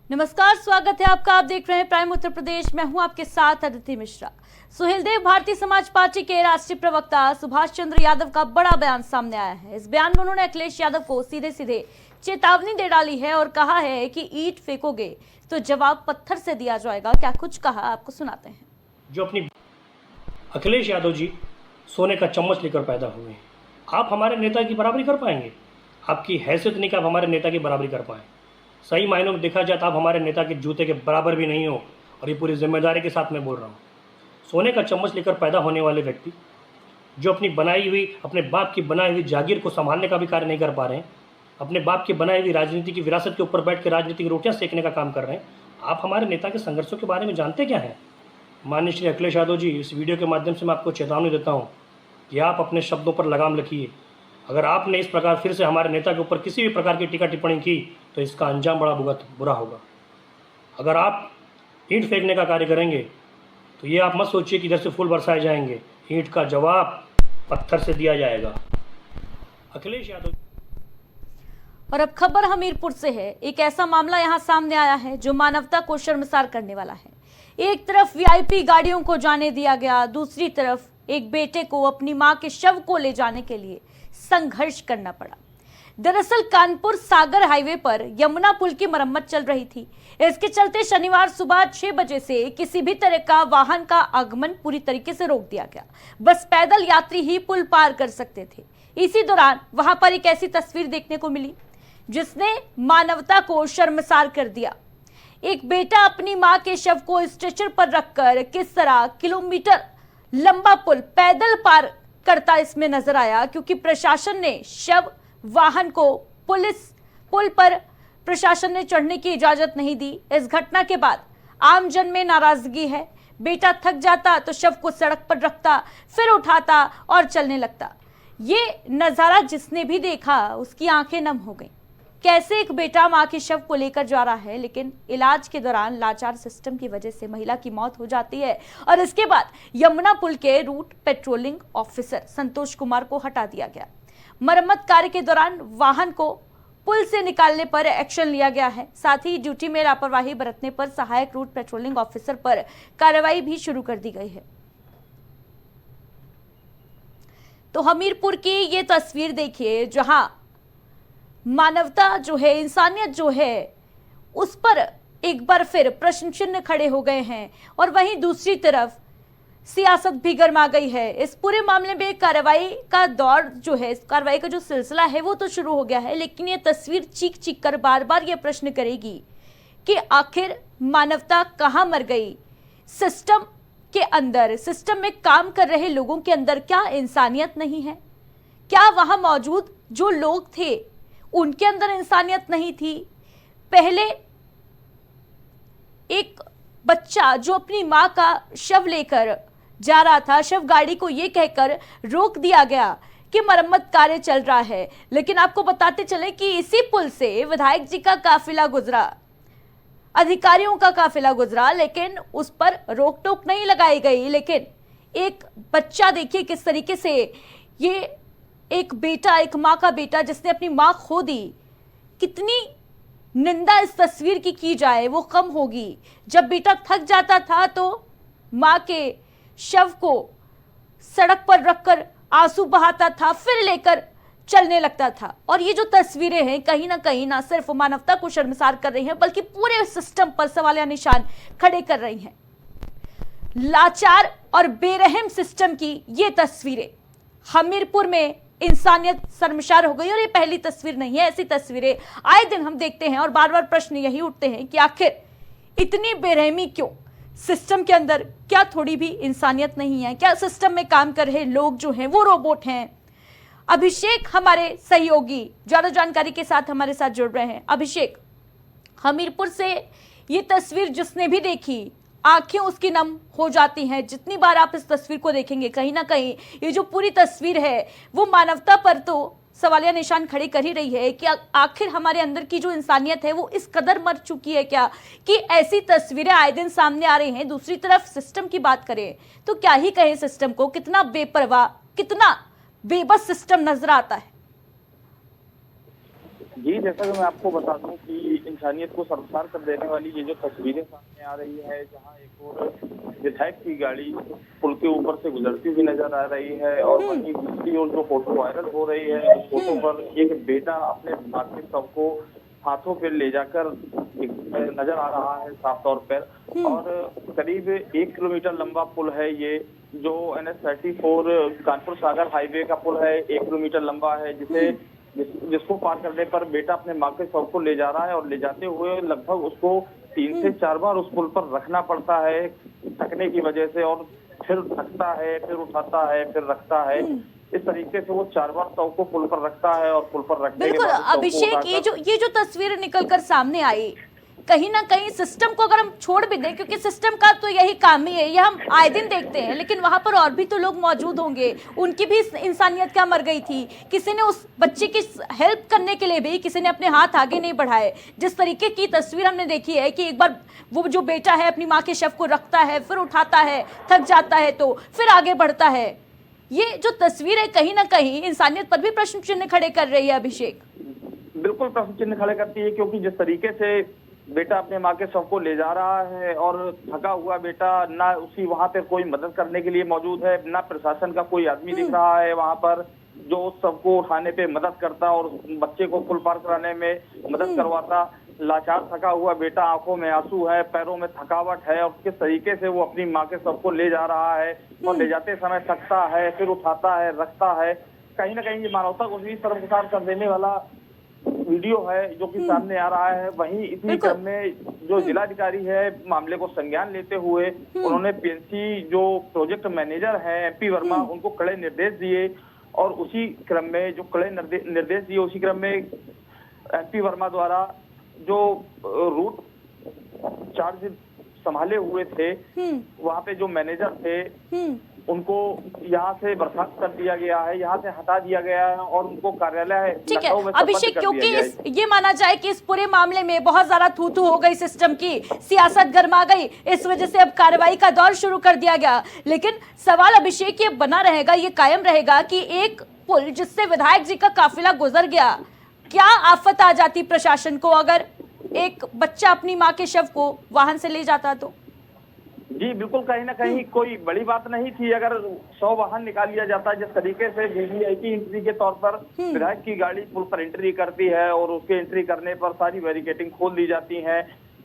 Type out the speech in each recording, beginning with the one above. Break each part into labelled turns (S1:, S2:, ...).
S1: नमस्कार, स्वागत है आपका। आप देख रहे हैं प्राइम उत्तर प्रदेश। मैं हूं आपके साथ अदिति मिश्रा। सुहेलदेव भारतीय समाज पार्टी के राष्ट्रीय प्रवक्ता सुभाष चंद्र यादव का बड़ा बयान सामने आया है। इस बयान में उन्होंने अखिलेश यादव को सीधे सीधे चेतावनी दे डाली है और कहा है कि ईंट फेंकोगे तो जवाब पत्थर से दिया जाएगा। क्या कुछ कहा, आपको सुनाते हैं।
S2: जो अपनी अखिलेश यादव जी सोने का चम्मच लेकर पैदा हुए, आप हमारे नेता की बराबरी कर पाएंगे? आपकी हैसियत नहीं कि आप हमारे नेता की बराबरी कर पाएँ। सही मायनों में देखा जाए तो आप हमारे नेता के जूते के बराबर भी नहीं हो, और ये पूरी जिम्मेदारी के साथ मैं बोल रहा हूँ। सोने का चम्मच लेकर पैदा होने वाले व्यक्ति जो अपनी बनाई हुई, अपने बाप की बनाई हुई जागीर को संभालने का भी कार्य नहीं कर पा रहे हैं, अपने बाप की बनाई हुई राजनीति की विरासत के ऊपर बैठ के राजनीति की रोटियाँ सेकने का काम कर रहे हैं। आप हमारे नेता के संघर्षों के बारे में जानते क्या हैं? माननीय श्री अखिलेश यादव जी, इस वीडियो के माध्यम से मैं आपको चेतावनी देता हूँ कि आप अपने शब्दों पर लगाम रखिए। अगर आपने इस प्रकार फिर से हमारे नेता के ऊपर किसी भी प्रकार की टीका टिप्पणी की तो इसका अंजाम बड़ा बुरा होगा। अगर आप ईंट फेंकने का कार्य करेंगे तो ये आप मत सोचिए कि इधर से फूल बरसाए जाएंगे। ईंट का जवाब पत्थर से दिया जाएगा। अखिलेश यादव।
S1: और अब खबर हमीरपुर से है। एक ऐसा मामला यहां सामने आया है जो मानवता को शर्मसार करने वाला है। एक तरफ वीआईपी गाड़ियों को जाने दिया गया, दूसरी तरफ एक बेटे को अपनी मां के शव को ले जाने के लिए संघर्ष करना पड़ा। दरअसल कानपुर सागर हाईवे पर यमुना पुल की मरम्मत चल रही थी। इसके चलते शनिवार सुबह 6 बजे से किसी भी तरह का वाहन का आगमन पूरी तरीके से रोक दिया गया। बस पैदल यात्री ही पुल पार कर सकते थे। इसी दौरान वहां पर एक ऐसी तस्वीर देखने को मिली जिसने मानवता को शर्मसार कर दिया। एक बेटा अपनी मां के शव को स्ट्रेचर पर रखकर किस तरह किलोमीटर लंबा पुल पैदल पार करता इसमें नजर आया, क्योंकि प्रशासन ने शव वाहन को पुल पर प्रशासन ने चढ़ने की इजाजत नहीं दी। इस घटना के बाद आमजन में नाराजगी है। बेटा थक जाता तो शव को सड़क पर रखता, फिर उठाता और चलने लगता। ये नजारा जिसने भी देखा उसकी आंखें नम हो गईं। कैसे एक बेटा मां के शव को लेकर जा रहा है, लेकिन इलाज के दौरान लाचार सिस्टम की वजह से महिला की मौत हो जाती है और इसके बाद यमुना पुल के root patrolling officer Santosh Kumar को हटा दिया गया। मरम्मत कार्य के दौरान वाहन को पुल से निकालने पर एक्शन लिया गया है। साथ ही ड्यूटी में लापरवाही बरतने पर सहायक रूट पेट्रोलिंग ऑफिसर पर कार्रवाई भी शुरू कर दी गई है। तो हमीरपुर की ये तस्वीर देखिए, जहां मानवता जो है, इंसानियत जो है, उस पर एक बार फिर प्रश्न चिन्ह खड़े हो गए हैं और वहीं दूसरी तरफ सियासत भी गर्मा गई है। इस पूरे मामले में कार्रवाई का दौर जो है, कार्रवाई का जो सिलसिला है वो तो शुरू हो गया है, लेकिन ये तस्वीर चीख चीख कर बार बार ये प्रश्न करेगी कि आखिर मानवता कहां मर गई। सिस्टम के अंदर, सिस्टम में काम कर रहे लोगों के अंदर क्या इंसानियत नहीं है? क्या वहां मौजूद जो लोग थे उनके अंदर इंसानियत नहीं थी? पहले एक बच्चा जो अपनी मां का शव लेकर जा रहा था, शव गाड़ी को यह कहकर रोक दिया गया कि मरम्मत कार्य चल रहा है। लेकिन आपको बताते चले कि इसी पुल से विधायक जी का काफिला गुजरा, अधिकारियों का काफिला गुजरा, लेकिन उस पर रोक टोक नहीं लगाई गई। लेकिन एक बच्चा देखिए किस तरीके से, ये एक बेटा, एक मां का बेटा जिसने अपनी मां खो दी। कितनी निंदा इस तस्वीर की जाए वो कम होगी। जब बेटा थक जाता था तो मां के शव को सड़क पर रखकर आंसू बहाता था, फिर लेकर चलने लगता था। और ये जो तस्वीरें हैं कहीं ना सिर्फ मानवता को शर्मसार कर रही हैं, बल्कि पूरे सिस्टम पर सवालिया निशान खड़े कर रही हैं। लाचार और बेरहम सिस्टम की ये तस्वीरें हमीरपुर में इंसानियत शर्मसार हो गई। और ये पहली तस्वीर नहीं है, ऐसी तस्वीरें आए दिन हम देखते हैं और बार बार प्रश्न यही उठते हैं कि आखिर इतनी बेरहमी क्यों? सिस्टम के अंदर क्या थोड़ी भी इंसानियत नहीं है? क्या सिस्टम में काम कर रहे लोग जो हैं वो रोबोट हैं? अभिषेक हमारे सहयोगी ज्यादा जानकारी के साथ हमारे साथ जुड़ रहे हैं। अभिषेक, हमीरपुर से ये तस्वीर जिसने भी देखी आंखें उसकी नम हो जाती हैं। जितनी बार आप इस तस्वीर को देखेंगे कहीं ना कहीं ये जो पूरी तस्वीर है वो मानवता पर तो सवालिया निशान खड़े कर ही रही है कि आखिर हमारे अंदर की जो इंसानियत है वो इस कदर मर चुकी है क्या कि ऐसी तस्वीरें आए दिन सामने आ रही हैं। दूसरी तरफ सिस्टम की बात करें तो क्या ही कहें सिस्टम को, कितना बेपरवाह, कितना बेबस सिस्टम नजर आता है।
S3: जी, जैसा कि मैं आपको बता दूं कि इंसानियत को शर्मसार कर देने वाली ये जो तस्वीरें सामने आ रही है, जहां एक और विधायक की गाड़ी पुल के ऊपर से गुजरती हुई नजर आ रही है और वहीं दूसरी ओर जो फोटो वायरल हो रही है, उस फोटो पर एक बेटा अपने माँ के शव को हाथों पे ले जाकर नजर आ रहा है साफ तौर पर। और करीब 1 किलोमीटर लंबा पुल है ये, जो NH-34 कानपुर सागर हाईवे का पुल है। 1 किलोमीटर लंबा है, जिसको पार करने पर बेटा अपने माँ के शव को ले जा रहा है और ले जाते हुए लगभग उसको 3 से 4 बार उस पुल पर रखना पड़ता है थकने की वजह से, और फिर थकता है, फिर उठाता है, फिर रखता है। इस तरीके से वो 4 बार शव को पुल पर रखता है और पुल पर रखने के
S1: बिल्कुल
S3: बाद
S1: अभिषेक, ये जो तस्वीर निकल कर सामने आई, कहीं ना कहीं सिस्टम को अगर हम छोड़ भी दें, क्योंकि सिस्टम का तो यही काम ही है, ये हम आए दिन देखते हैं, लेकिन वहां पर और भी तो लोग मौजूद होंगे, उनकी भी इंसानियत क्या मर गई थी? किसी ने उस बच्चे की हेल्प करने के लिए भी किसी ने अपने हाथ आगे नहीं बढ़ाए। जिस तरीके की तस्वीर हमने देखी है कि एक बार वो जो बेटा है अपनी माँ के शव को रखता है, फिर उठाता है, थक जाता है तो फिर आगे बढ़ता है, ये जो तस्वीर है कहीं ना कहीं इंसानियत पर भी प्रश्न चिन्ह खड़े कर रही है। अभिषेक,
S3: बिल्कुल प्रश्न चिन्ह खड़े करती है, क्योंकि जिस तरीके से बेटा अपने माँ के शव को ले जा रहा है और थका हुआ बेटा, ना उसी वहां पर कोई मदद करने के लिए मौजूद है, ना प्रशासन का कोई आदमी दिख रहा है वहां पर जो उस शव को उठाने पे मदद करता और बच्चे को पुल पार कराने में मदद करवाता। लाचार थका हुआ बेटा, आंखों में आंसू है, पैरों में थकावट है, और किस तरीके से वो अपनी माँ के शव को ले जा रहा है और ले जाते समय थकता है, फिर उठाता है, रखता है। कहीं ना कहीं ये मानवता को भी शर्मसार कर देने वाला वीडियो है जो कि सामने आ रहा है। वहीं इसी क्रम में जो जिलाधिकारी है, मामले को संज्ञान लेते हुए उन्होंने PNC जो प्रोजेक्ट मैनेजर है MP वर्मा, उनको कड़े निर्देश दिए, और उसी क्रम में जो कड़े निर्देश दिए, उसी क्रम में MP वर्मा द्वारा जो रूट चार्ज संभाले हुए थे, वहाँ पे जो मैनेजर थे उनको यहाँ से बर्खास्त कर दिया गया है, यहाँ से हटा दिया गया है और उनको कार्यालय
S1: ठीक है अभिषेक, क्योंकि ये माना जाए कि इस पूरे मामले में बहुत ज्यादा थू-थू हो गई, सिस्टम की सियासत गर्मा गई, इस वजह से अब कार्रवाई का दौर शुरू कर दिया गया। लेकिन सवाल अभिषेक ये बना रहेगा, ये कायम रहेगा कि एक पुल जिससे विधायक जी का काफिला गुजर गया, क्या आफत आ जाती प्रशासन को अगर एक बच्चा अपनी माँ के शव को वाहन से ले जाता तो?
S3: जी बिल्कुल, कहीं ना कहीं कोई बड़ी बात नहीं थी अगर 100 वाहन निकाल लिया जाता। जिस तरीके से वीवीआईपी एंट्री के तौर पर विधायक की गाड़ी पुल पर एंट्री करती है और उसके एंट्री करने पर सारी बैरिकेडिंग खोल दी जाती है।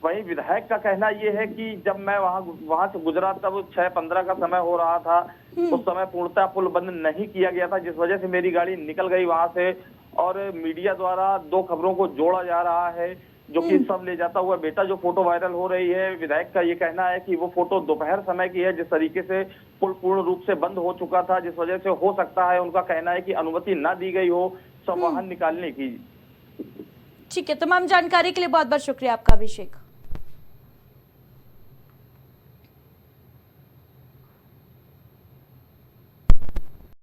S3: वहीं विधायक का कहना यह है कि जब मैं वहां से गुजरा तब 6:15 का समय हो रहा था, उस समय पूर्णतः पुल बंद नहीं किया गया था, जिस वजह से मेरी गाड़ी निकल गई वहां से। और मीडिया द्वारा 2 खबरों को जोड़ा जा रहा है, जो कि सब ले जाता हुआ बेटा जो फोटो वायरल हो रही है। विधायक का ये कहना है कि वो फोटो दोपहर समय की है, जिस तरीके से पुल पूर्ण रूप से बंद हो चुका था, जिस वजह से हो सकता है उनका कहना है कि अनुमति ना दी गई हो सब वाहन निकालने की।
S1: ठीक है, तमाम जानकारी के लिए बहुत बहुत शुक्रिया आपका अभिषेक।